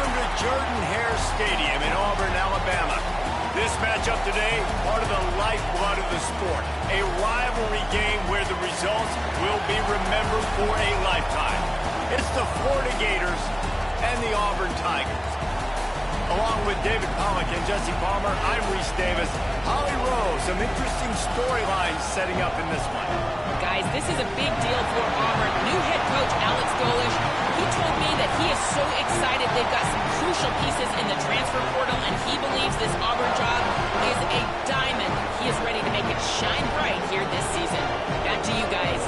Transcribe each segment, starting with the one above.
Welcome to Jordan-Hare Stadium in Auburn, Alabama. This matchup today, part of the lifeblood of the sport. A rivalry game where the results will be remembered for a lifetime. It's the Florida Gators and the Auburn Tigers. Along with David Pollack and Jesse Palmer, I'm Reese Davis. Holly Rowe, some interesting storylines setting up in this one. Guys, this is a big deal for Auburn. New head coach Alex Golish, he told me that he is so excited they've got some crucial pieces in the transfer portal, and he believes this Auburn job is a diamond. He is ready to make it shine bright here this season. Back to you guys.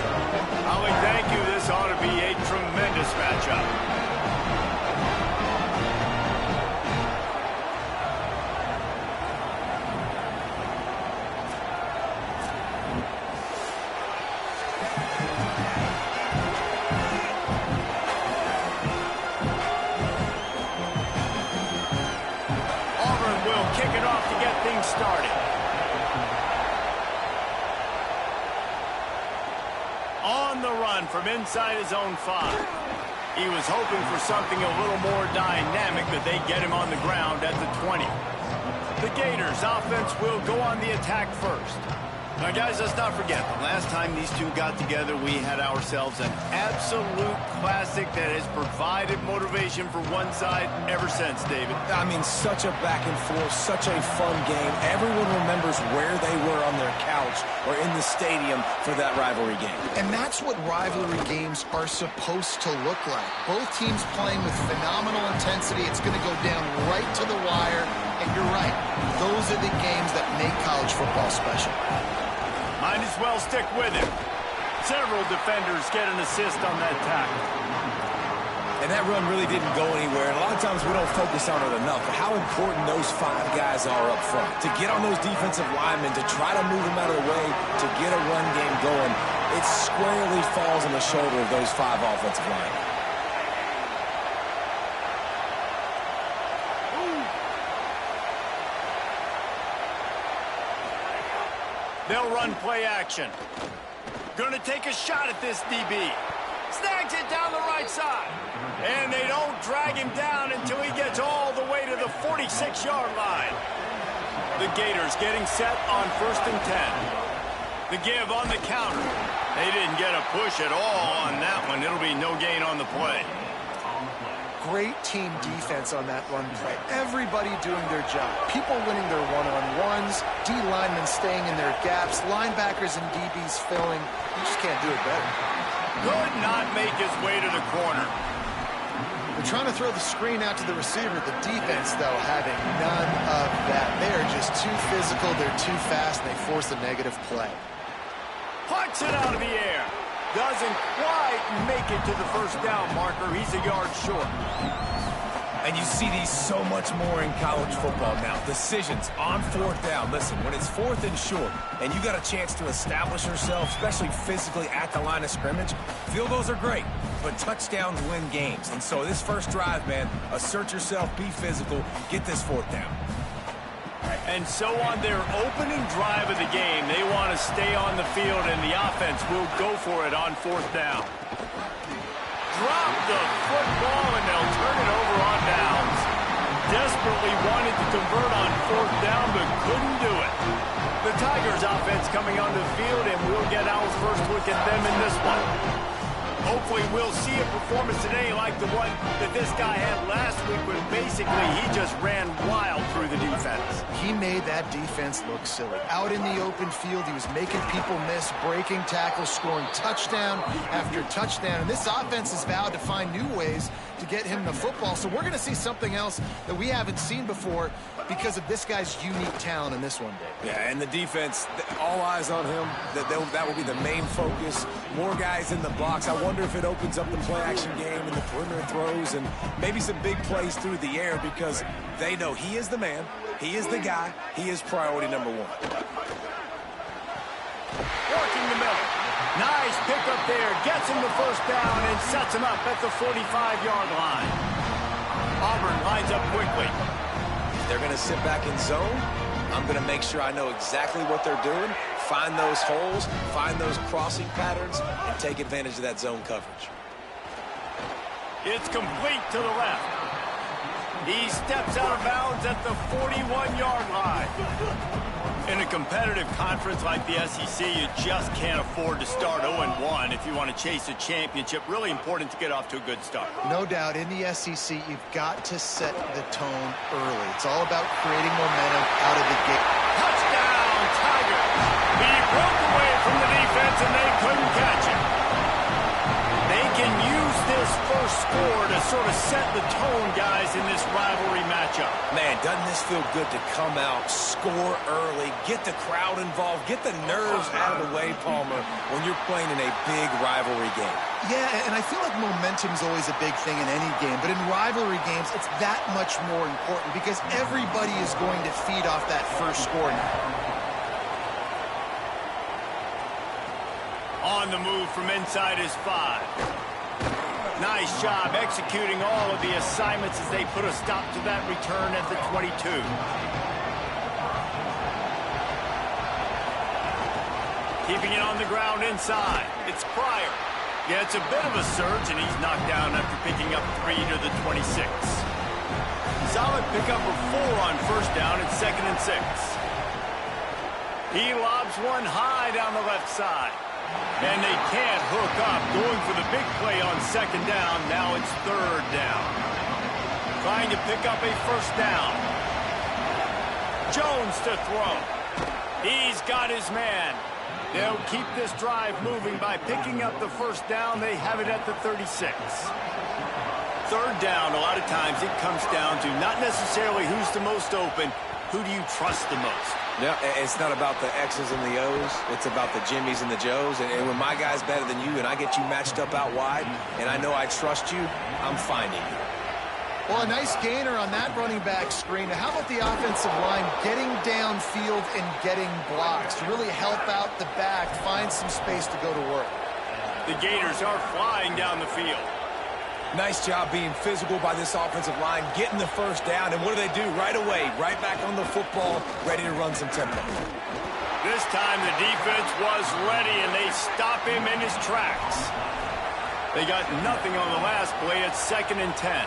Holly, thank you. This ought to be a tremendous matchup. Started. On the run from inside his own 5. He was hoping for something a little more dynamic, but they get him on the ground at the 20. The Gators offense will go on the attack first. Now, guys, let's not forget, the last time these two got together, we had ourselves an absolute classic that has provided motivation for one side ever since, David. I mean, such a back and forth, such a fun game. Everyone remembers where they were on their couch or in the stadium for that rivalry game. And that's what rivalry games are supposed to look like. Both teams playing with phenomenal intensity. It's going to go down right to the wire. And you're right, those are the games that make college football special. Might as well stick with him. Several defenders get an assist on that tackle. And that run really didn't go anywhere. And a lot of times we don't focus on it enough. But how important those 5 guys are up front. To get on those defensive linemen, to try to move them out of the way, to get a run game going, it squarely falls on the shoulder of those 5 offensive linemen. They'll run play action. Gonna take a shot at this DB. Snags it down the right side. And they don't drag him down until he gets all the way to the 46-yard line. The Gators getting set on 1st and 10. The give on the counter. They didn't get a push at all on that one. It'll be no gain on the play. Great team defense on that run play. Everybody doing their job. People winning their one-on-ones, D linemen staying in their gaps, linebackers and DBs filling. You just can't do it better. Could not make his way to the corner. They're trying to throw the screen out to the receiver. The defense, though, having none of that. They are just too physical. They're too fast, and they force a negative play. Puts it out of the air. Doesn't quite make it to the first down marker. He's a yard short. And you see these so much more in college football now. Decisions on 4th down. Listen, when it's 4th and short, and you got a chance to establish yourself, especially physically at the line of scrimmage, field goals are great, but touchdowns win games. And so this first drive, man, assert yourself, be physical, get this 4th down. And so on their opening drive of the game, they want to stay on the field, and the offense will go for it on 4th down. Drop the football, and they'll turn it over on downs. Desperately wanted to convert on 4th down, but couldn't do it. The Tigers offense coming onto the field, and we'll get our first look at them in this one. Hopefully we'll see a performance today like the one that this guy had last week when basically he just ran wild through the defense. He made that defense look silly. Out in the open field, he was making people miss, breaking tackles, scoring touchdown after touchdown. And this offense has vowed to find new ways to get him the football. So we're going to see something else that we haven't seen before because of this guy's unique talent in this one, Dave. Yeah, and the defense, all eyes on him. That will be the main focus. More guys in the box. I wonder if it opens up the play-action game and the perimeter throws and maybe some big plays through the air because they know he is the man, he is the guy, he is priority number 1. Working the middle. Nice pickup there. Gets him the first down and sets him up at the 45-yard line. Auburn lines up quickly. They're going to sit back in zone. I'm going to make sure I know exactly what they're doing, find those holes, find those crossing patterns, and take advantage of that zone coverage. It's complete to the left. He steps out of bounds at the 41-yard line. In a competitive conference like the SEC, you just can't afford to start 0-1 if you want to chase a championship. Really important to get off to a good start. No doubt, in the SEC, you've got to set the tone early. It's all about creating momentum out of the gate. Touchdown, Tigers! He broke away from the defense, and they couldn't catch him. They can use this first score to sort of set the tone, guys, in this rivalry matchup. Man, doesn't this feel good to come out, score early, get the crowd involved, get the nerves out of the way, Palmer, when you're playing in a big rivalry game? Yeah, and I feel like momentum's always a big thing in any game, but in rivalry games, it's that much more important because everybody is going to feed off that first score now. On the move from inside his 5. Nice job executing all of the assignments as they put a stop to that return at the 22. Keeping it on the ground inside. It's Pryor. Yeah, it's a bit of a surge, and he's knocked down after picking up 3 to the 26. Solid pickup of 4 on first down and 2nd and 6. He lobs one high down the left side. And they can't hook up. Going for the big play on 2nd down. Now it's 3rd down. Trying to pick up a first down. Jones to throw. He's got his man. They'll keep this drive moving by picking up the first down. They have it at the 36. 3rd down, a lot of times it comes down to not necessarily who's the most open, who do you trust the most? Yeah, it's not about the X's and the O's. It's about the Jimmys and the Joes. And when my guy's better than you and I get you matched up out wide and I know I trust you, I'm finding you. Well, a nice gainer on that running back screen. Now, how about the offensive line getting downfield and getting blocks to really help out the back, find some space to go to work? The Gators are flying down the field. Nice job being physical by this offensive line, getting the first down, and what do? Right away, right back on the football, ready to run some tempo. This time the defense was ready, and they stop him in his tracks. They got nothing on the last play at 2nd and 10.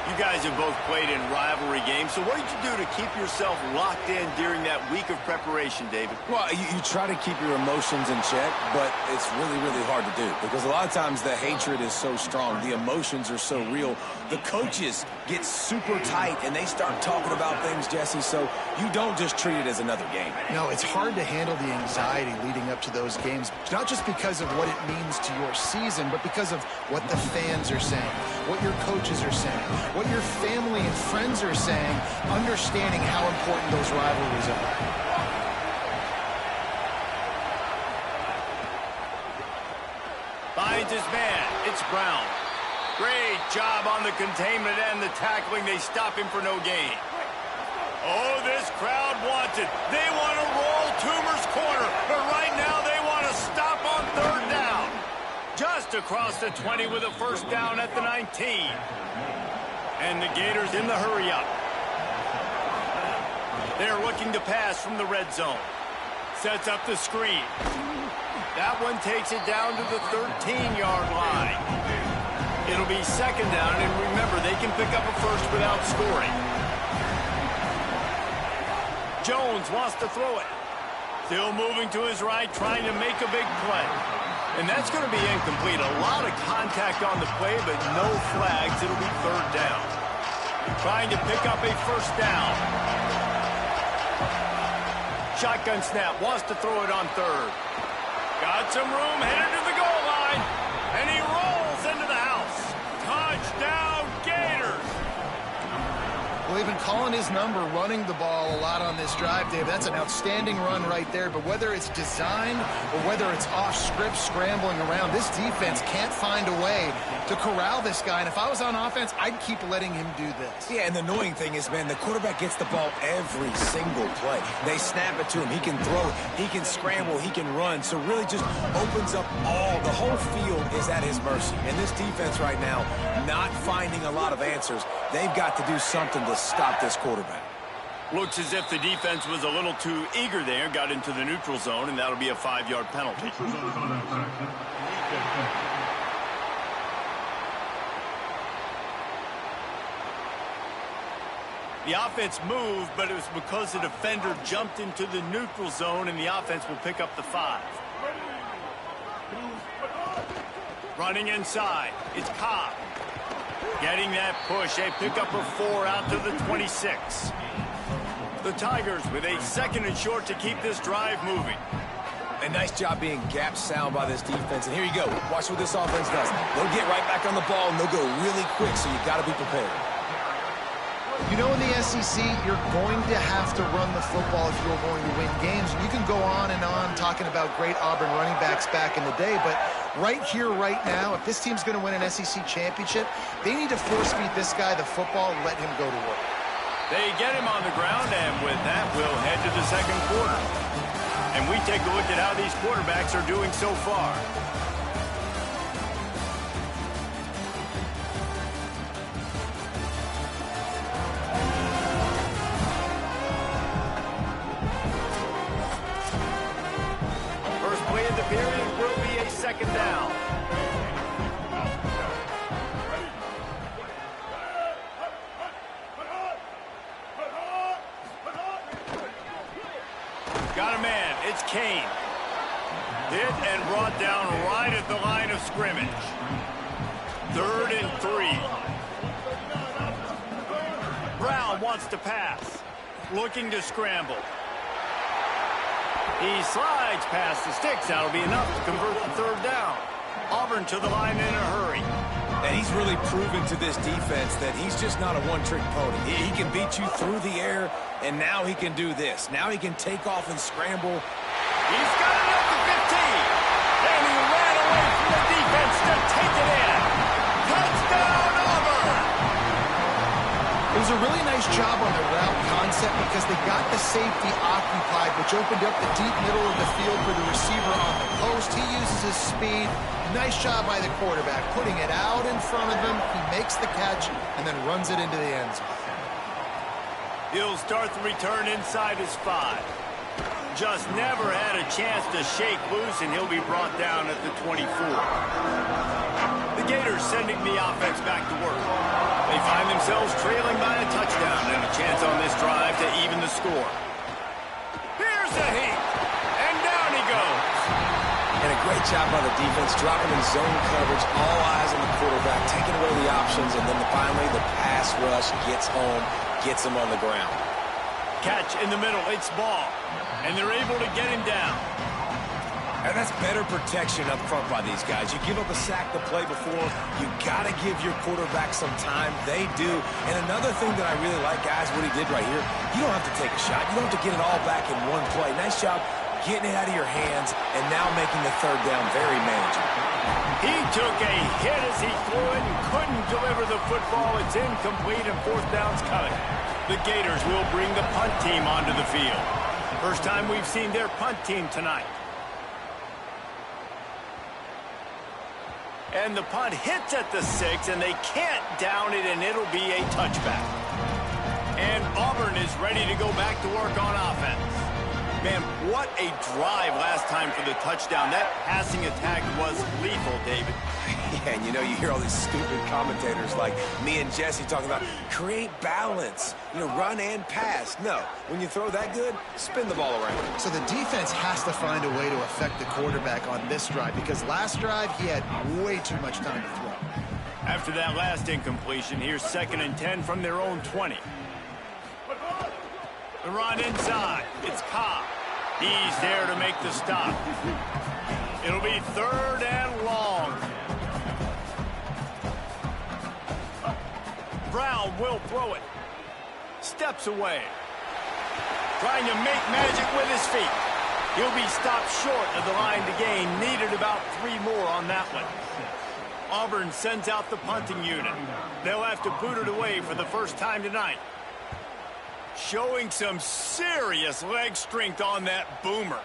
You guys have both played in rivalry games, so what did you do to keep yourself locked in during that week of preparation, David? Well, you try to keep your emotions in check, but it's really, really hard to do because a lot of times the hatred is so strong. The emotions are so real. The coaches get super tight, and they start talking about things, Jesse, so you don't just treat it as another game. No, it's hard to handle the anxiety leading up to those games, not just because of what it means to your season, but because of what the fans are saying, what your coaches are saying, what your family and friends are saying, understanding how important those rivalries are. Finds his man. It's Brown. Great job on the containment and the tackling. They stop him for no gain. Oh, this crowd wants it. They want to roll Toomer's corner, but right now they want to stop on 3rd down. Just across the 20 with a first down at the 19. And the Gators in the hurry-up. They're looking to pass from the red zone. Sets up the screen. That one takes it down to the 13-yard line. It'll be 2nd down, and remember, they can pick up a first without scoring. Jones wants to throw it. Still moving to his right, trying to make a big play. And that's going to be incomplete. A lot of contact on the play, but no flags. It'll be 3rd down. Trying to pick up a first down. Shotgun snap. Wants to throw it on 3rd. Got some room. Headed to the goal line. And he rolls into the house. Touchdown, Gators. Well, they've been calling his number, running the ball a lot on this drive, Dave. That's an outstanding run right there. But whether it's designed or whether it's off script, scrambling around, this defense can't find a way to corral this guy. And if I was on offense, I'd keep letting him do this. Yeah, and the annoying thing is, man, the quarterback gets the ball every single play. They snap it to him. He can throw it. He can scramble. He can run. So really just opens up the whole field is at his mercy. And this defense right now, not finding a lot of answers. They've got to do something to stop this quarterback. Looks as if the defense was a little too eager there, got into the neutral zone, and that'll be a 5-yard penalty. The offense moved, but it was because the defender jumped into the neutral zone, and the offense will pick up the 5. Running inside, it's Cobb. Getting that push, they pick up a 4 out to the 26. The Tigers with a 2nd and short to keep this drive moving. A nice job being gap sound by this defense. And here you go. Watch what this offense does. They'll get right back on the ball, and they'll go really quick, so you got to be prepared. You know, in the SEC, you're going to have to run the football if you're going to win games. You can go on and on talking about great Auburn running backs back in the day, but right here, right now, if this team's going to win an SEC championship, they need to force-feed this guy the football and let him go to work. They get him on the ground, and with that, we'll head to the 2nd quarter. And we take a look at how these quarterbacks are doing so far. First play of the period will be a 2nd down. Got a man. It's Kane. Hit and brought down right at the line of scrimmage. 3rd and 3. Brown wants to pass. Looking to scramble. He slides past the sticks. That'll be enough to convert the 3rd down. Auburn to the line in a hurry. And he's really proven to this defense that he's just not a one-trick pony. He can beat you through the air, and now he can do this. Now he can take off and scramble. He's got it up to 15. And he ran away from the defense to take it in. Touchdown, Auburn! It was a really nice job on the route concept because they got the safety occupied, which opened up the deep middle of the field for the receiver on the post. He uses his speed. Nice job by the quarterback, putting it out in front of him. He makes the catch and then runs it into the end zone. He'll start the return inside his 5. Just never had a chance to shake loose, and he'll be brought down at the 24. The Gators sending the offense back to work. They find themselves trailing by a touchdown and a chance on this drive to even the score. Here's a heat, and down he goes. And a great job by the defense, dropping in zone coverage, all eyes on the quarterback, taking away the options, and then finally the pass rush gets home, gets him on the ground. Catch in the middle, it's Ball, and they're able to get him down. And that's better protection up front by these guys. You give up a sack the play before, you got to give your quarterback some time. They do. And another thing that I really like, guys, what he did right here, you don't have to take a shot. You don't have to get it all back in one play. Nice job getting it out of your hands and now making the 3rd down very manageable. He took a hit as he threw it and couldn't deliver the football. It's incomplete and 4th down's coming. The Gators will bring the punt team onto the field. First time we've seen their punt team tonight. And the punt hits at the 6, and they can't down it, and it'll be a touchback. And Auburn is ready to go back to work on offense. Man, what a drive last time for the touchdown. That passing attack was lethal, David. Yeah, and you know, you hear all these stupid commentators like me and Jesse talking about create balance, run and pass. No, when you throw that good, spin the ball around. So the defense has to find a way to affect the quarterback on this drive because last drive he had way too much time to throw. After that last incompletion, here's 2nd and 10 from their own 20. The run inside. It's Cobb. He's there to make the stop. It'll be 3rd and long. Brown will throw it. Steps away. Trying to make magic with his feet. He'll be stopped short of the line to gain. Needed about 3 more on that one. Auburn sends out the punting unit. They'll have to boot it away for the first time tonight. Showing some serious leg strength on that boomer.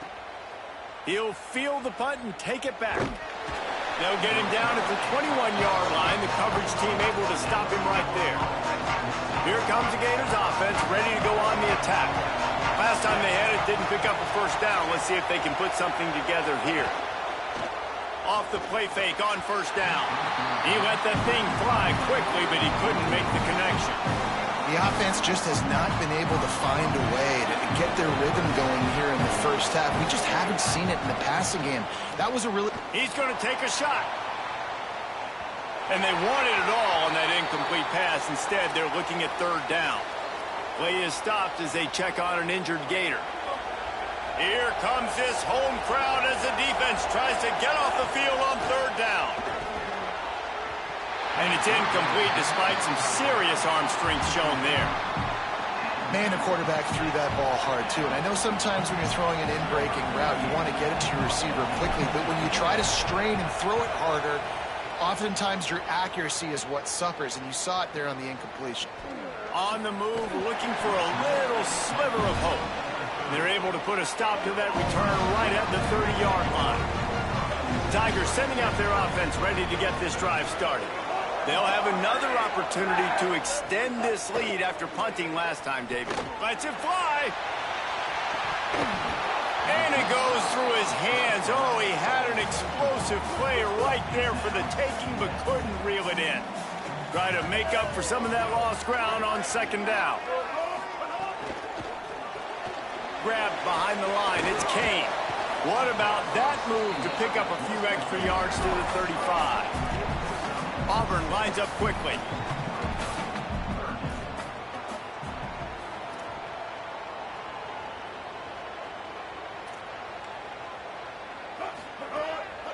He'll field the punt and take it back. They'll get him down at the 21-yard line. The coverage team able to stop him right there. Here comes the Gators offense, ready to go on the attack. Last time they had it, didn't pick up a 1st down. Let's see if they can put something together here. Off the play fake on 1st down. He let that thing fly quickly, but he couldn't make the connection. The offense just has not been able to find a way to get their rhythm going here in the first half. We just haven't seen it in the passing game. That was a really... He's going to take a shot. And they wanted it all on that incomplete pass. Instead, they're looking at third down. Play is stopped as they check on an injured Gator. Here comes this home crowd as the defense tries to get off the field on third down. And it's incomplete despite some serious arm strength shown there. Man, the quarterback threw that ball hard, too. And I know sometimes when you're throwing an in-breaking route, you want to get it to your receiver quickly. But when you try to strain and throw it harder, oftentimes your accuracy is what suffers. And you saw it there on the incompletion. On the move, looking for a little sliver of hope. They're able to put a stop to that return right at the 30-yard line. Tigers sending out their offense ready to get this drive started. They'll have another opportunity to extend this lead after punting last time, David. Lets it fly. And it goes through his hands. Oh, he had an explosive play right there for the taking, but couldn't reel it in. Try to make up for some of that lost ground on second down. Grabbed behind the line. It's Kane. What about that move to pick up a few extra yards to the 35? Auburn lines up quickly.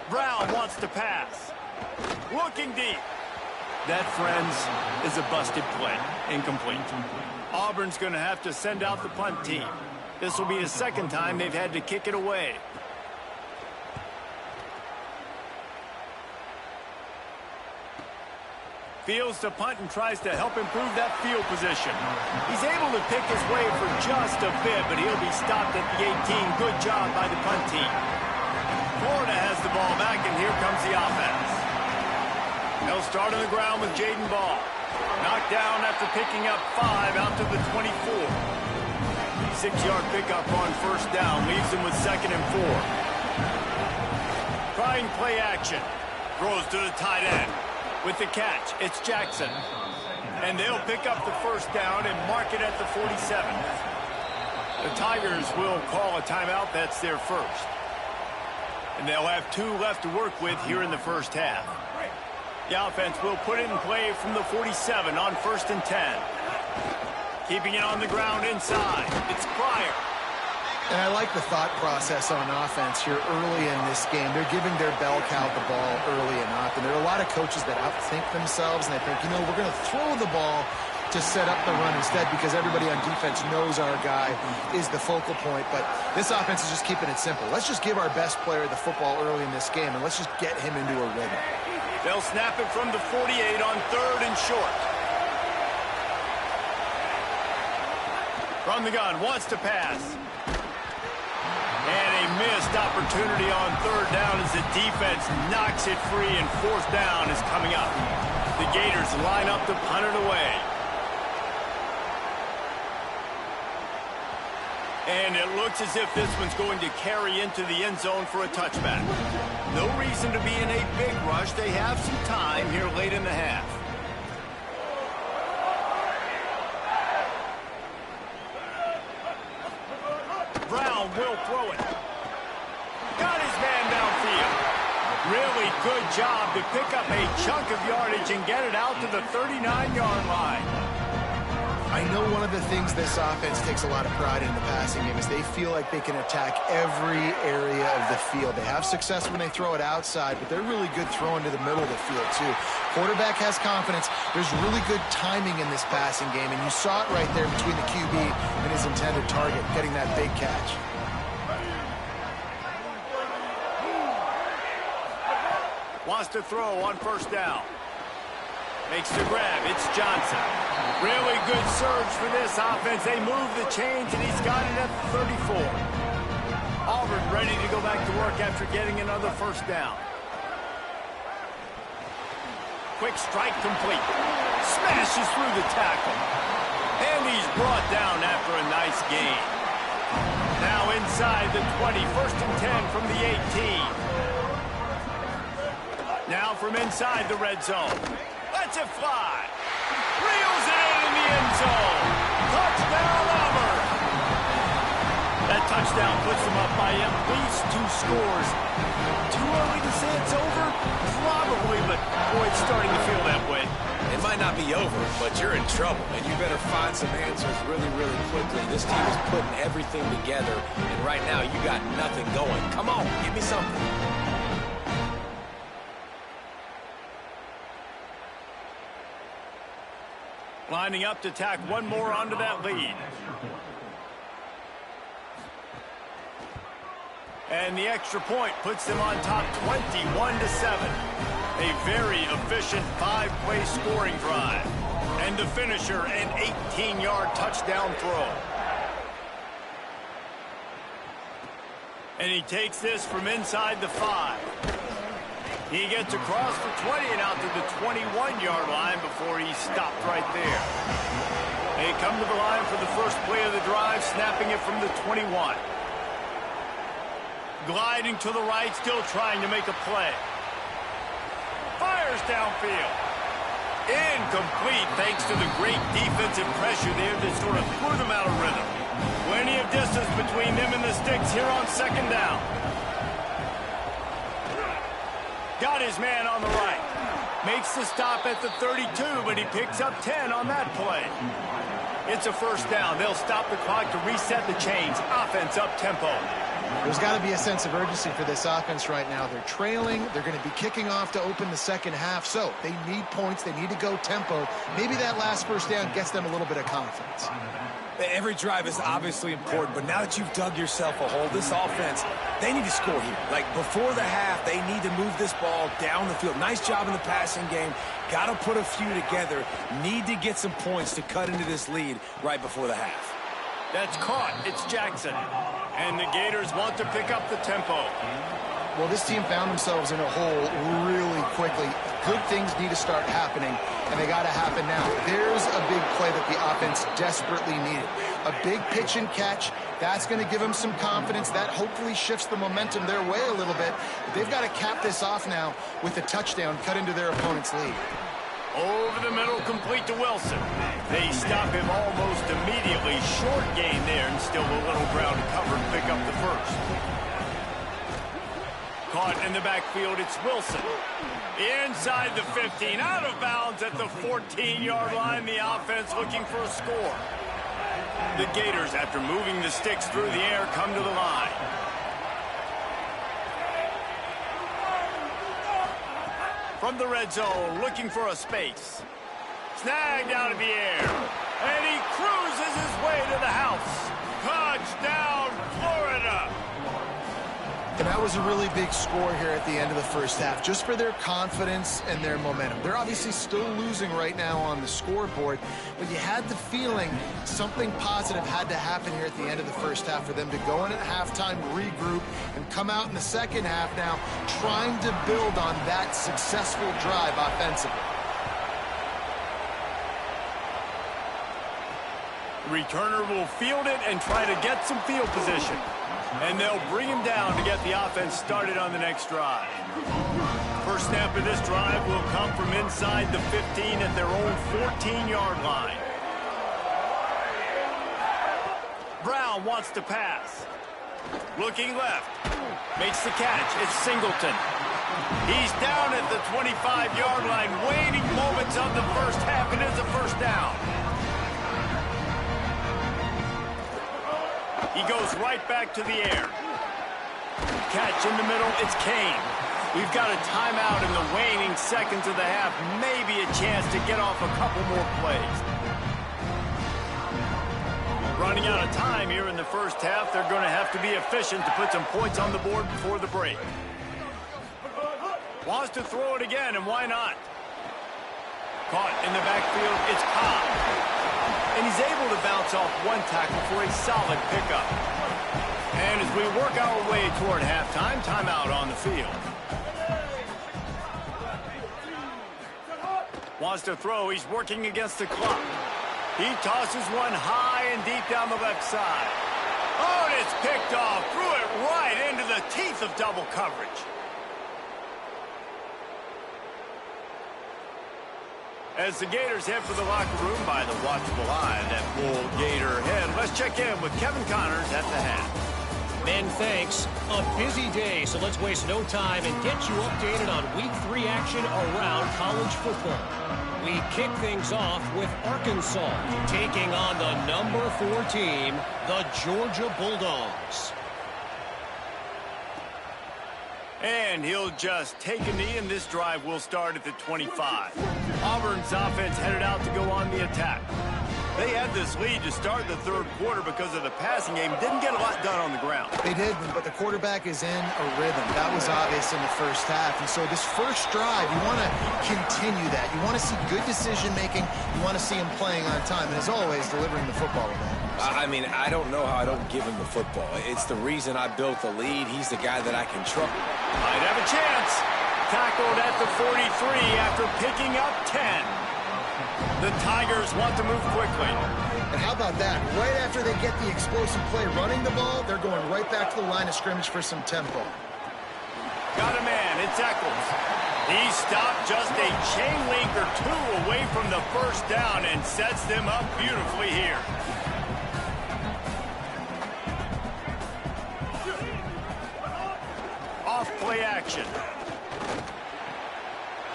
Brown wants to pass. Looking deep. That, friends, is a busted play. Incomplete. Auburn's going to have to send out the punt team. This will be the second time they've had to kick it away. Fields to punt and tries to help improve that field position. He's able to pick his way for just a bit, but he'll be stopped at the 18. Good job by the punt team. Florida has the ball back, and here comes the offense. They'll start on the ground with Jaden Ball. Knocked down after picking up 5 out to the 24. 6-yard pickup on first down leaves him with 2nd and 4. Trying play action. Throws to the tight end. With the catch, it's Jackson. And they'll pick up the first down and mark it at the 47. The Tigers will call a timeout. That's their first. And they'll have 2 left to work with here in the first half. The offense will put it in play from the 47 on 1st and 10. Keeping it on the ground inside. It's Pryor. And I like the thought process on offense here early in this game. They're giving their bell cow the ball early and often. There are a lot of coaches that outthink themselves, and they think, you know, we're going to throw the ball to set up the run instead because everybody on defense knows our guy is the focal point. But this offense is just keeping it simple. Let's just give our best player the football early in this game, and let's just get him into a rhythm. They'll snap it from the 48 on 3rd and short. From the gun, wants to pass. And a missed opportunity on 3rd down as the defense knocks it free, and 4th down is coming up. The Gators line up to punt it away. And it looks as if this one's going to carry into the end zone for a touchback. No reason to be in a big rush. They have some time here late in the half. Brown will throw it. Got his man downfield. Really good job to pick up a chunk of yardage and get it out to the 39-yard line. I know one of the things this offense takes a lot of pride in the passing game is they feel like they can attack every area of the field. They have success when they throw it outside, but they're really good throwing to the middle of the field, too. Quarterback has confidence. There's really good timing in this passing game, and you saw it right there between the QB and his intended target, getting that big catch. Wants to throw on 1st down. Makes the grab. It's Johnson. Really good surge for this offense. They move the chains, and he's got it at the 34. Auburn ready to go back to work after getting another 1st down. Quick strike complete. Smashes through the tackle. And he's brought down after a nice gain. Now inside the 20. 1st and 10 from the 18. Now from inside the red zone. Lets it fly. Reels it in the end so. Touchdown, Auburn. That touchdown puts them up by at least 2 scores. Too early to say it's over? Probably, but boy, it's starting to feel that way. It might not be over, but you're in trouble, and you better find some answers really, really quickly. This team is putting everything together, and right now you got nothing going. Come on, give me something. Lining up to tack one more onto that lead. And the extra point puts them on top 21-7. A very efficient 5-play scoring drive. And the finisher, an 18-yard touchdown throw. And he takes this from inside the 5. He gets across for 20 and out to the 21-yard line before he's stopped right there. They come to the line for the first play of the drive, snapping it from the 21. Gliding to the right, still trying to make a play. Fires downfield. Incomplete thanks to the great defensive pressure there that sort of threw them out of rhythm. Plenty of distance between them and the sticks here on second down. Got his man on the right. Makes the stop at the 32, but he picks up 10 on that play. It's a first down. They'll stop the clock to reset the chains. Offense up tempo. There's got to be a sense of urgency for this offense right now. They're trailing. They're going to be kicking off to open the second half. So they need points. They need to go tempo. Maybe that last first down gets them a little bit of confidence. Every drive is obviously important, but now that you've dug yourself a hole, this offense, they need to score here. Like, before the half, they need to move this ball down the field. Nice job in the passing game. Got to put a few together. Need to get some points to cut into this lead right before the half. That's caught. It's Jackson. And the Gators want to pick up the tempo. Well, this team found themselves in a hole really quickly. Good things need to start happening, and they got to happen now. There's a big play that the offense desperately needed. A big pitch and catch. That's going to give them some confidence. That hopefully shifts the momentum their way a little bit. But they've got to cap this off now with a touchdown cut into their opponent's lead. Over the middle, complete to Wilson. They stop him almost immediately. Short gain there, and still a little ground to cover and pick up the first. Caught in the backfield, it's Wilson. Inside the 15, out of bounds at the 14-yard line. The offense looking for a score. The Gators, after moving the sticks through the air, come to the line. From the red zone, looking for a space. Snagged out of the air. And he cruises his way to the house. Touchdown, Florida. And that was a really big score here at the end of the first half, just for their confidence and their momentum. They're obviously still losing right now on the scoreboard, but you had the feeling something positive had to happen here at the end of the first half for them to go in at halftime, regroup, and come out in the second half now trying to build on that successful drive offensively. The returner will field it and try to get some field position. And they'll bring him down to get the offense started on the next drive. First snap of this drive will come from inside the 15 at their own 14-yard line. Brown wants to pass. Looking left. Makes the catch. It's Singleton. He's down at the 25-yard line. Waning moments of the first half. It is a first down. He goes right back to the air. Catch in the middle, it's Kane. We've got a timeout in the waning seconds of the half. Maybe a chance to get off a couple more plays. Running out of time here in the first half. They're going to have to be efficient to put some points on the board before the break. Wants to throw it again, and why not? Caught in the backfield, it's Cobb. And he's able to bounce off one tackle for a solid pickup. And as we work our way toward halftime, timeout on the field. Wants to throw. He's working against the clock. He tosses one high and deep down the left side. Oh, and it's picked off. Threw it right into the teeth of double coverage. As the Gators head for the locker room by the watchful eye that Bull Gator head, let's check in with Kevin Connors at the head. Men, thanks. A busy day, so let's waste no time and get you updated on Week 3 action around college football. We kick things off with Arkansas taking on the number 4 team, the Georgia Bulldogs. And he'll just take a knee, and this drive will start at the 25. Auburn's offense headed out to go on the attack. They had this lead to start the third quarter because of the passing game. Didn't get a lot done on the ground. They did, but the quarterback is in a rhythm. That was obvious in the first half. And so this first drive, you want to continue that. You want to see good decision-making. You want to see him playing on time. And as always, delivering the football with that. I mean, I don't know how I don't give him the football. It's the reason I built the lead. He's the guy that I can trust. Might have a chance. Tackled at the 43 after picking up 10. The Tigers want to move quickly. And how about that? Right after they get the explosive play running the ball, they're going right back to the line of scrimmage for some tempo. Got a man. It's Eccles. He stopped just a chain link or two away from the first down and sets them up beautifully here. Off play action.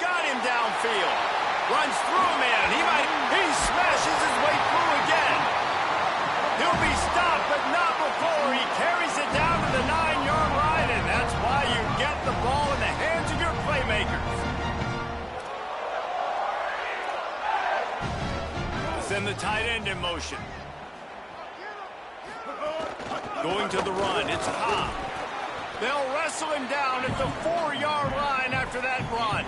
Got him downfield. Runs through a man. He smashes his way through again. He'll be stopped, but not before he carries it down to the 9-yard line, and that's why you get the ball in the hands of your playmakers. Send the tight end in motion. Going to the run. It's Hobb. They'll wrestle him down at the 4-yard line after that run.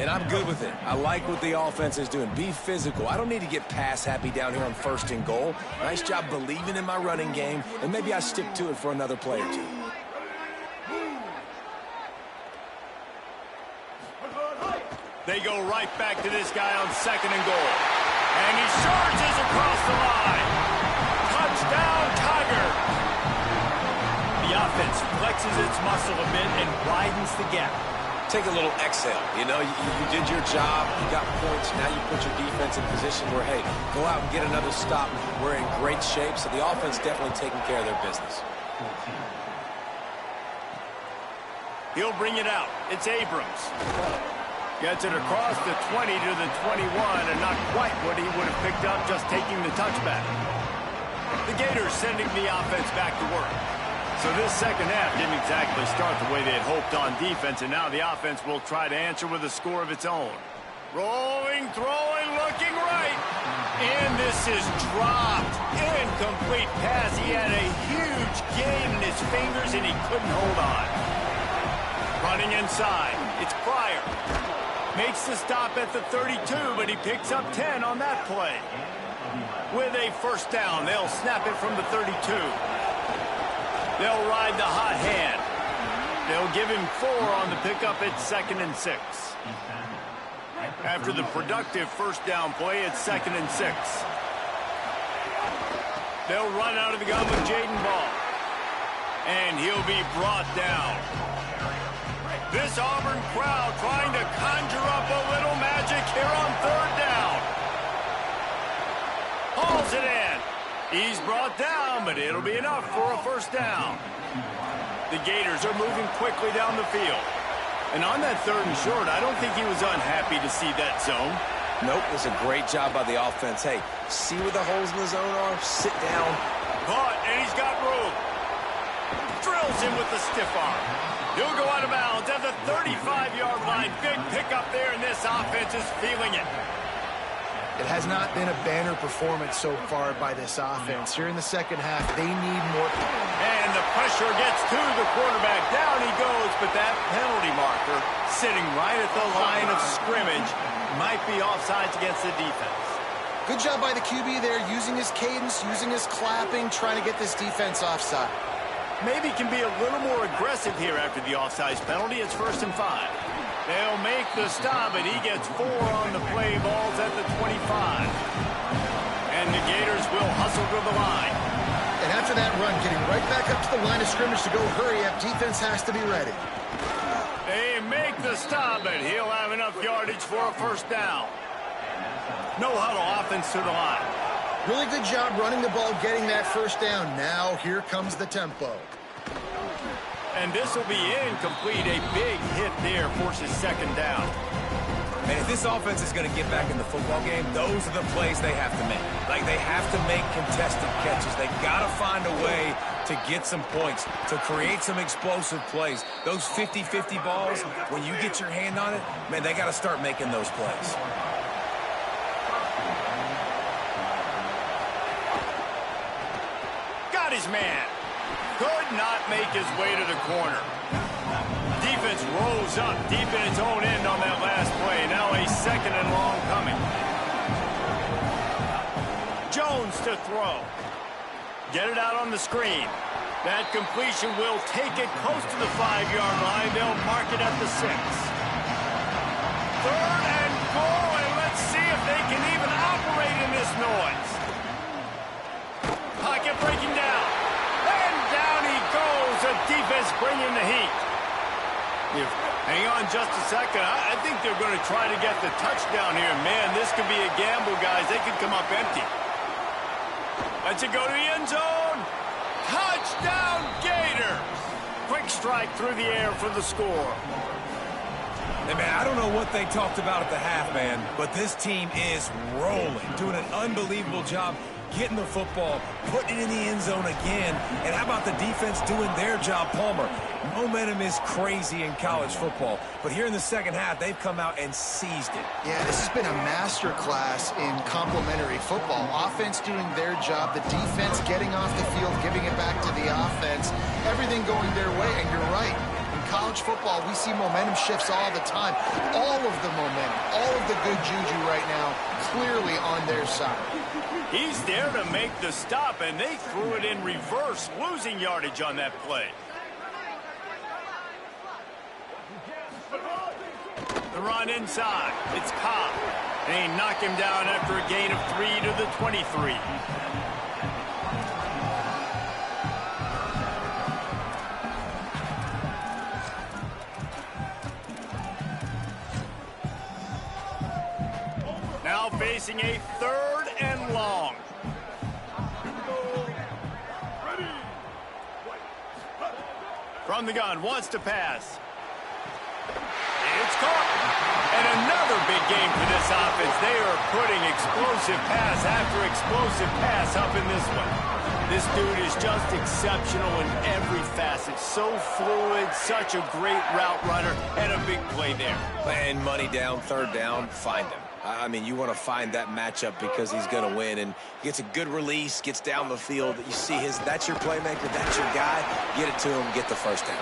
And I'm good with it. I like what the offense is doing. Be physical. I don't need to get pass happy down here on 1st and goal. Nice job believing in my running game, and maybe I stick to it for another play or two. They go right back to this guy on 2nd and goal. And he charges across the line. Touchdown, Tiger. The offense flexes its muscle a bit and widens the gap. Take a little exhale. You know, you did your job. You got points. Now you put your defense in position where, hey, go out and get another stop. We're in great shape, so the offense definitely taking care of their business. He'll bring it out. It's Abrams. Gets it across the 20 to the 21, and not quite what he would have picked up just taking the touchback. The Gators sending the offense back to work. So this second half didn't exactly start the way they had hoped on defense, and now the offense will try to answer with a score of its own. Rolling, throwing, looking right. And this is dropped. Incomplete pass. He had a huge gain in his fingers, and he couldn't hold on. Running inside. It's Pryor. Makes the stop at the 32, but he picks up 10 on that play. With a first down, they'll snap it from the 32. They'll ride the hot hand. They'll give him 4 on the pickup at 2nd and 6. After the productive first down play, it's 2nd and 6. They'll run out of the gun with Jaden Ball. And he'll be brought down. This Auburn crowd trying to conjure up a little magic here on 3rd down. Hauls it in. He's brought down, but it'll be enough for a first down. The Gators are moving quickly down the field. And on that 3rd and short, I don't think he was unhappy to see that zone. Nope, it was a great job by the offense. Hey, see where the holes in the zone are? Sit down. Caught, and he's got room. Drills him with the stiff arm. He'll go out of bounds at the 35-yard line. Big pickup there, and this offense is feeling it. It has not been a banner performance so far by this offense. Here in the second half, they need more. And the pressure gets to the quarterback. Down he goes, but that penalty marker sitting right at the line of scrimmage might be offsides against the defense. Good job by the QB there, using his cadence, using his clapping, trying to get this defense offside. Maybe can be a little more aggressive here after the offsides penalty. It's 1st and 5. They'll make the stop, and he gets 4 on the play. Balls at the 25. And the Gators will hustle to the line. And after that run, getting right back up to the line of scrimmage to go hurry up, defense has to be ready. They make the stop, but he'll have enough yardage for a first down. No huddle offense to the line. Really good job running the ball, getting that first down. Now here comes the tempo. And this will be incomplete. A big hit there forces second down. And if this offense is going to get back in the football game, those are the plays they have to make. Like, they have to make contested catches. They got to find a way to get some points, to create some explosive plays. Those 50-50 balls, when you get your hand on it, man, they got to start making those plays. Got his man. Could not make his way to the corner. Defense rolls up deep in its own end on that last play. Now a second and long coming. Jones to throw. Get it out on the screen. That completion will take it close to the 5-yard line. They'll mark it at the 6. Third and goal, and let's see if they can even operate in this noise. Pocket breaking down. And down he goes. The defense bringing the heat. Hang on just a second. I think they're going to try to get the touchdown here. Man, this could be a gamble, guys. They could come up empty. Let's it go to the end zone. Touchdown, Gators. Quick strike through the air for the score. Hey, man, I don't know what they talked about at the half, man, but this team is rolling, doing an unbelievable job getting the football, putting it in the end zone again. And how about the defense doing their job, Palmer? Momentum is crazy in college football, but here in the second half, they've come out and seized it. Yeah, this has been a master class in complementary football. Offense doing their job, the defense getting off the field, giving it back to the offense, everything going their way, and you're right. In college football, we see momentum shifts all the time. All of the momentum, all of the good juju right now, clearly on their side. He's there to make the stop, and they threw it in reverse, losing yardage on that play. The run inside. It's Cobb. And they knock him down after a gain of 3 to the 23. Now facing a third and long. From the gun, wants to pass. It's caught. And another big game for this offense. They are putting explosive pass after explosive pass up in this one. This dude is just exceptional in every facet. So fluid, such a great route runner, and a big play there. And money down, third down, find him. I mean, you want to find that matchup because he's going to win, and gets a good release, gets down the field. You see that's your playmaker, that's your guy. Get it to him, get the first down.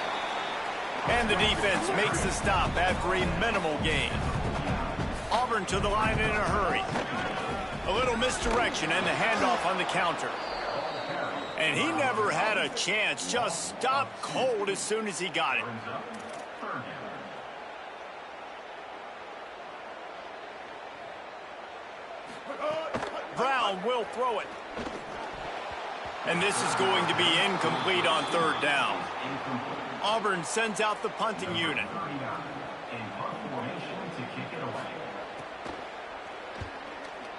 And the defense makes the stop after a minimal gain. Auburn to the line in a hurry. A little misdirection and the handoff on the counter. And he never had a chance, just stopped cold as soon as he got it. Brown will throw it. And this is going to be incomplete on third down. Auburn sends out the punting unit.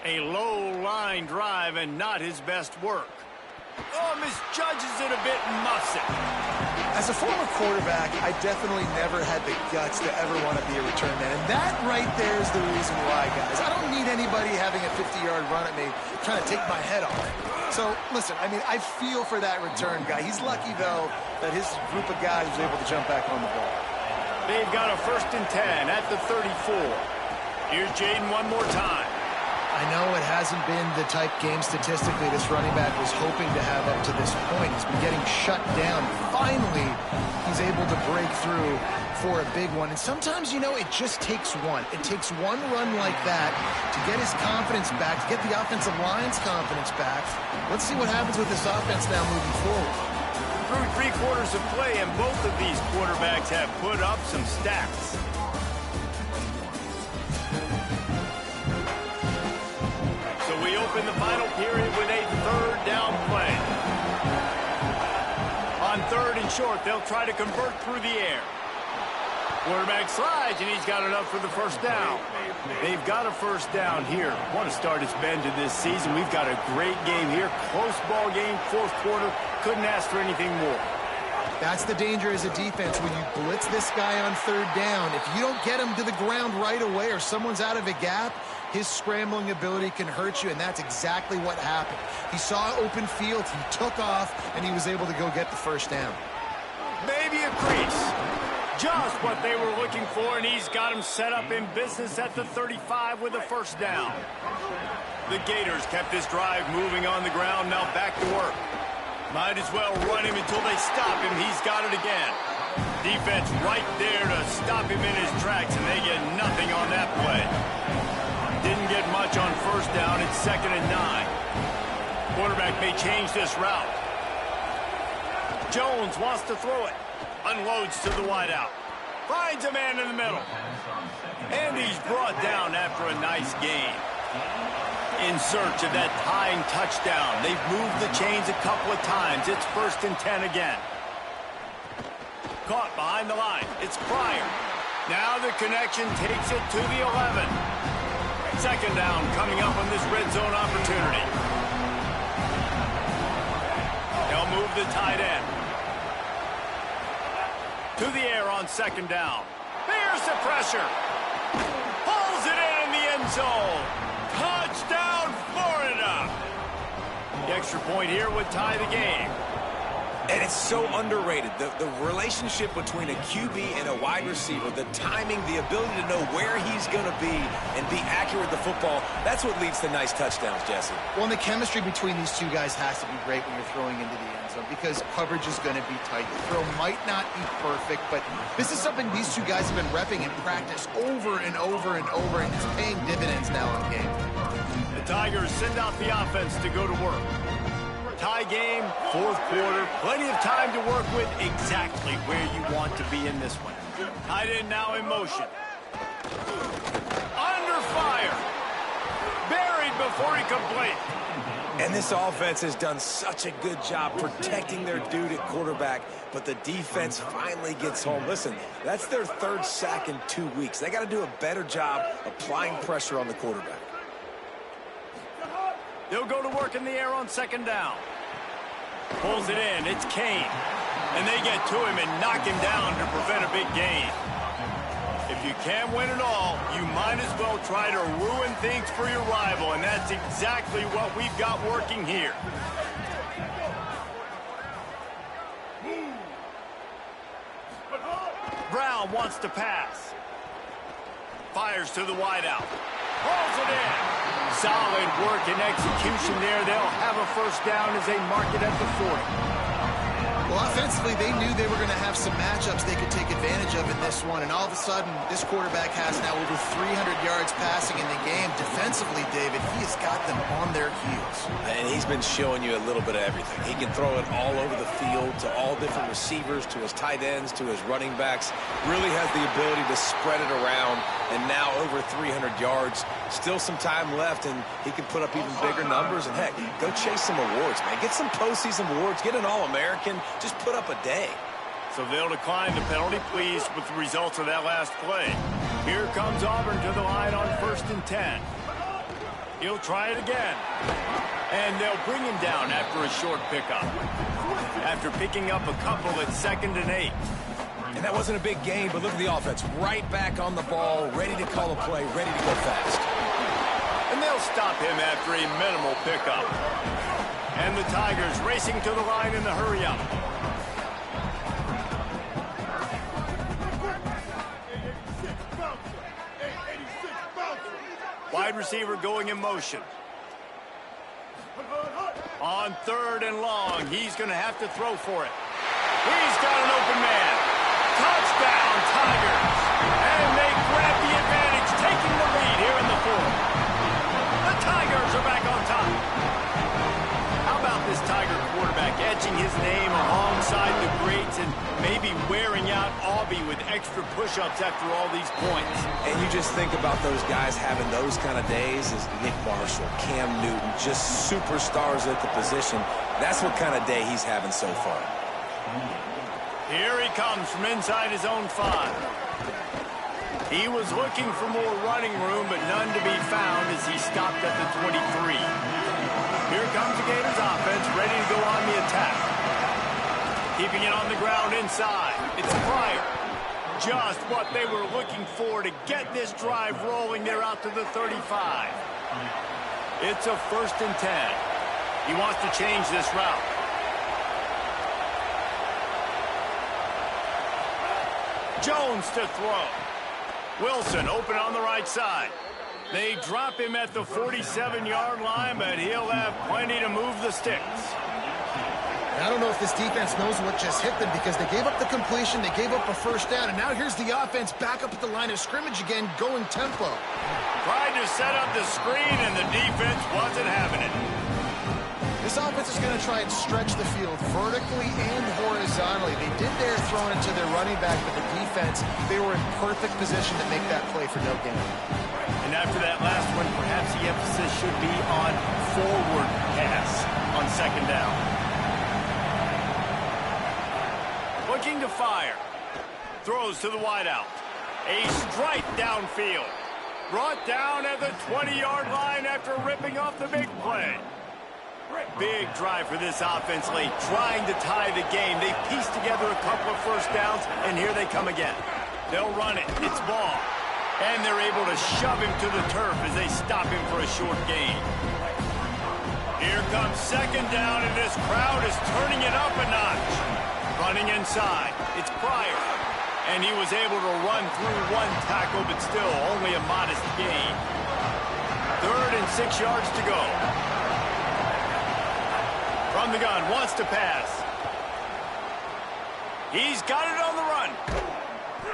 A low line drive and not his best work. Oh, misjudges it a bit and muffs it. As a former quarterback, I definitely never had the guts to ever want to be a return man. And that right there is the reason why, guys. I don't need anybody having a 50-yard run at me trying to take my head off. So, listen, I mean, I feel for that return guy. He's lucky, though, that his group of guys was able to jump back on the ball. They've got a 1st and 10 at the 34. Here's Jaden one more time. I know it hasn't been the type game statistically this running back was hoping to have up to this point. He's been getting shut down. Finally, he's able to break through for a big one. And sometimes, you know, it just takes one. It takes one run like that to get his confidence back, to get the offensive line's confidence back. Let's see what happens with this offense now moving forward. Through 3 quarters of play, and both of these quarterbacks have put up some stats. So we open the final period with a third down play. On 3rd and short, they'll try to convert through the air. Quarterback slides, and he's got it up for the first down. They've got a first down here. What a start it's been to this season. We've got a great game here. Close ball game, fourth quarter. Couldn't ask for anything more. That's the danger as a defense when you blitz this guy on third down. If you don't get him to the ground right away or someone's out of a gap, his scrambling ability can hurt you, and that's exactly what happened. He saw open field, he took off, and he was able to go get the first down. Maybe a crease. Just what they were looking for, and he's got him set up in business at the 35 with a first down. The Gators kept this drive moving on the ground, now back to work. Might as well run him until they stop him. He's got it again. Defense right there to stop him in his tracks, and they get nothing on that play. Didn't get much on first down. It's 2nd and 9. Quarterback may change this route. Jones wants to throw it. Unloads to the wideout. Finds a man in the middle. And he's brought down after a nice gain. In search of that tying touchdown. They've moved the chains a couple of times. It's 1st and 10 again. Caught behind the line. It's Pryor. Now the connection takes it to the 11. 2nd down coming up on this red zone opportunity. They'll move the tight end. To the air on 2nd down. There's the pressure. Pulls it in the end zone. Touchdown, Florida. The extra point here would tie the game. And it's so underrated. The relationship between a QB and a wide receiver, the timing, the ability to know where he's going to be and be accurate with the football, that's what leads to nice touchdowns, Jesse. Well, and the chemistry between these two guys has to be great when you're throwing into the end zone because coverage is going to be tight. The throw might not be perfect, but this is something these two guys have been repping in practice over and over and over, and it's paying dividends now in the game. The Tigers send out the offense to go to work. Tie game, fourth quarter, plenty of time to work with, exactly where you want to be in this one. Tight end now in motion. Under fire. Buried before he could blink. And this offense has done such a good job protecting their dude at quarterback, but the defense finally gets home. Listen, that's their 3rd sack in 2 weeks. They got to do a better job applying pressure on the quarterback. They'll go to work in the air on 2nd down. Pulls it in. It's Kane. And they get to him and knock him down to prevent a big gain. If you can't win it all, you might as well try to ruin things for your rival, and that's exactly what we've got working here. Brown wants to pass. Fires to the wideout. Pulls it in. Solid work and execution there. They'll have a first down as they mark it at the 40. Well, offensively, they knew they were going to have some matchups they could take advantage of in this one, and all of a sudden, this quarterback has now over 300 yards passing in the game. Defensively, David, he has got them on their heels. And he's been showing you a little bit of everything. He can throw it all over the field to all different receivers, to his tight ends, to his running backs. Really has the ability to spread it around, and now over 300 yards. Still some time left, and he can put up even bigger numbers. And, heck, go chase some awards, man. Get some postseason awards. Get an All-American. Just put up a day. So they'll decline the penalty, pleased with the results of that last play. Here comes Auburn to the line on 1st and 10. He'll try it again. And they'll bring him down after a short pickup. After picking up a couple at 2nd and 8. And that wasn't a big gain, but look at the offense. Right back on the ball, ready to call a play, ready to go fast. And they'll stop him after a minimal pickup. And the Tigers racing to the line in the hurry-up. Wide receiver going in motion. On 3rd and long, he's going to have to throw for it. He's got an open man. Touchdown, Tigers. And they grab the advantage, taking the lead here in the 4th. The Tigers are back on top. How about this Tiger quarterback etching his name alongside the greats and maybe wearing out Auburn with extra push-ups after all these points? And you just think about those guys having those kind of days as Nick Marshall, Cam Newton, just superstars at the position. That's what kind of day he's having so far. Here he comes from inside his own 5. He was looking for more running room, but none to be found as he stopped at the 23. Here comes the Gators offense, ready to go on the attack. Keeping it on the ground inside. It's Pryor. Just what they were looking for to get this drive rolling. They're out to the 35. It's a 1st and 10. He wants to change this route. Jones to throw. Wilson open on the right side. They drop him at the 47-yard line, but he'll have plenty to move the sticks. I don't know if this defense knows what just hit them because they gave up the completion, they gave up a 1st down, and now here's the offense back up at the line of scrimmage again, going tempo. Tried to set up the screen, and the defense wasn't having it. This offense is going to try and stretch the field vertically and horizontally. They did their throwing it to their running back, but the defense, they were in perfect position to make that play for no gain. And after that last one, perhaps the emphasis should be on forward pass on 2nd down. Looking to fire. Throws to the wideout. A strike downfield. Brought down at the 20-yard line after ripping off the big play. Big drive for this offense late, trying to tie the game. They pieced together a couple of 1st downs, and here they come again. They'll run it. It's ball. And they're able to shove him to the turf as they stop him for a short gain. Here comes 2nd down, and this crowd is turning it up a notch. Running inside, it's Pryor. And he was able to run through 1 tackle, but still only a modest gain. 3rd and 6 yards to go. From the gun, wants to pass. He's got it on the run.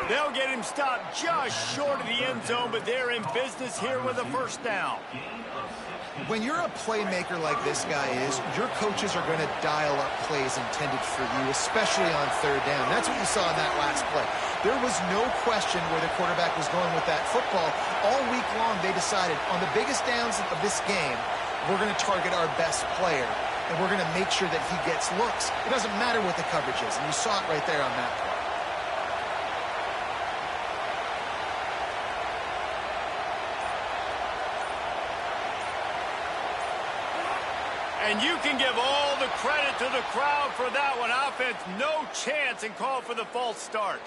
They'll get him stopped just short of the end zone, but they're in business here with a 1st down. When you're a playmaker like this guy is, your coaches are going to dial up plays intended for you, especially on 3rd down. That's what you saw in that last play. There was no question where the quarterback was going with that football. All week long, they decided on the biggest downs of this game, we're going to target our best player, and we're going to make sure that he gets looks. It doesn't matter what the coverage is, and you saw it right there on that play. And you can give all the credit to the crowd for that one. Offense, no chance, and call for the false start.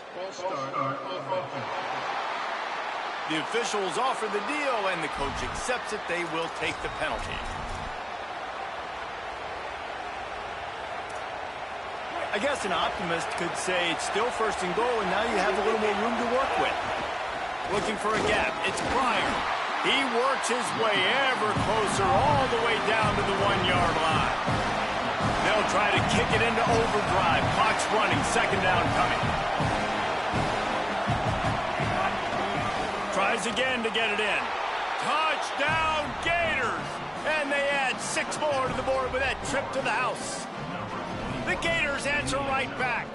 The officials offer the deal, and the coach accepts it. They will take the penalty. I guess an optimist could say it's still 1st and goal, and now you have a little more room to work with. Looking for a gap. It's Pryor. He works his way ever closer all the way down to the 1-yard line. They'll try to kick it into overdrive. Clock's running. 2nd down coming. Tries again to get it in. Touchdown, Gators! And they add 6 more to the board with that trip to the house. The Gators answer right back.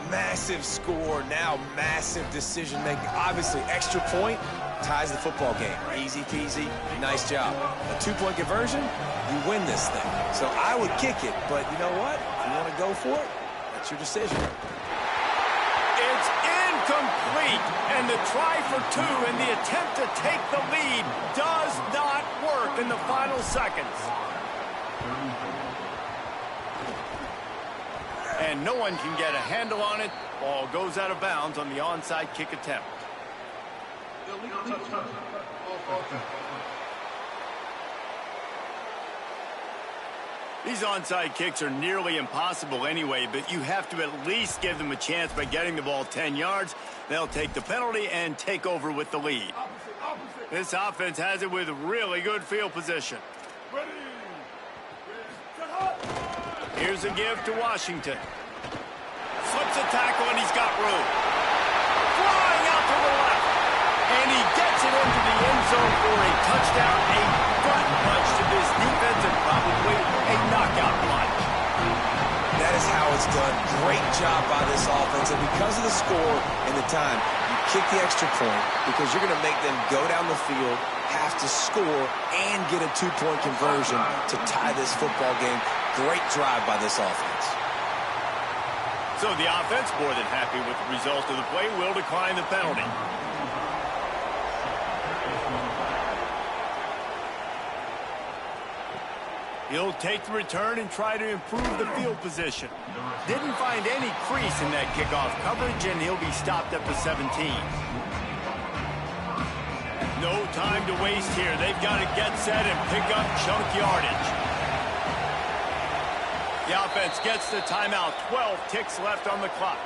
Massive score, now massive decision-making. Obviously, extra point ties the football game. Easy peasy, nice job. A 2-point conversion, you win this thing. So I would kick it, but you know what? If you want to go for it, that's your decision. It's incomplete, and the try for 2 and the attempt to take the lead does not work in the final seconds. And no one can get a handle on it. Ball goes out of bounds on the onside kick attempt. These onside kicks are nearly impossible anyway, but you have to at least give them a chance by getting the ball 10 yards. They'll take the penalty and take over with the lead. This offense has it with really good field position. Here's a give to Washington. Slips a tackle, and he's got room. Flying out to the left. And he gets it into the end zone for a touchdown. A gut punch to this defense and probably a knockout punch. That is how it's done. Great job by this offense. And because of the score and the time, you kick the extra point because you're going to make them go down the field, have to score, and get a 2-point conversion to tie this football game. Great drive by this offense. So the offense, more than happy with the result of the play, will decline the penalty. He'll take the return and try to improve the field position. Didn't find any crease in that kickoff coverage, and he'll be stopped at the 17. No time to waste here. They've got to get set and pick up chunk yardage. The offense gets the timeout. 12 ticks left on the clock.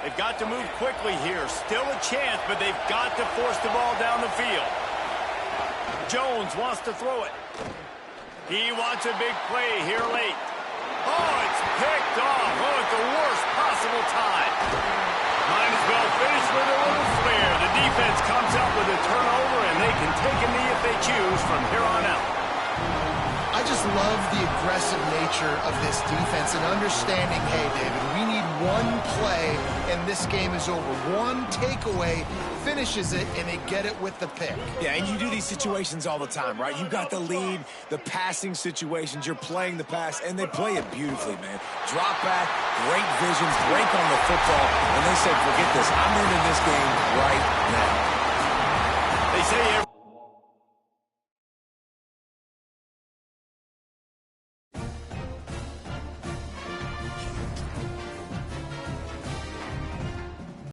They've got to move quickly here. Still a chance, but they've got to force the ball down the field. Jones wants to throw it. He wants a big play here late. Oh, it's picked off. Oh, at the worst possible time. Might as well finish with a little flair. The defense comes up with a turnover, and they can take a knee if they choose from here on out. I just love the aggressive nature of this defense and understanding, hey, David, we need one play and this game is over. One takeaway finishes it, and they get it with the pick. Yeah, and you do these situations all the time, right? You got the lead, the passing situations, you're playing the pass, and they play it beautifully, man. Drop back, great vision, break on the football, and they said, forget this, I'm ending this game right now. They say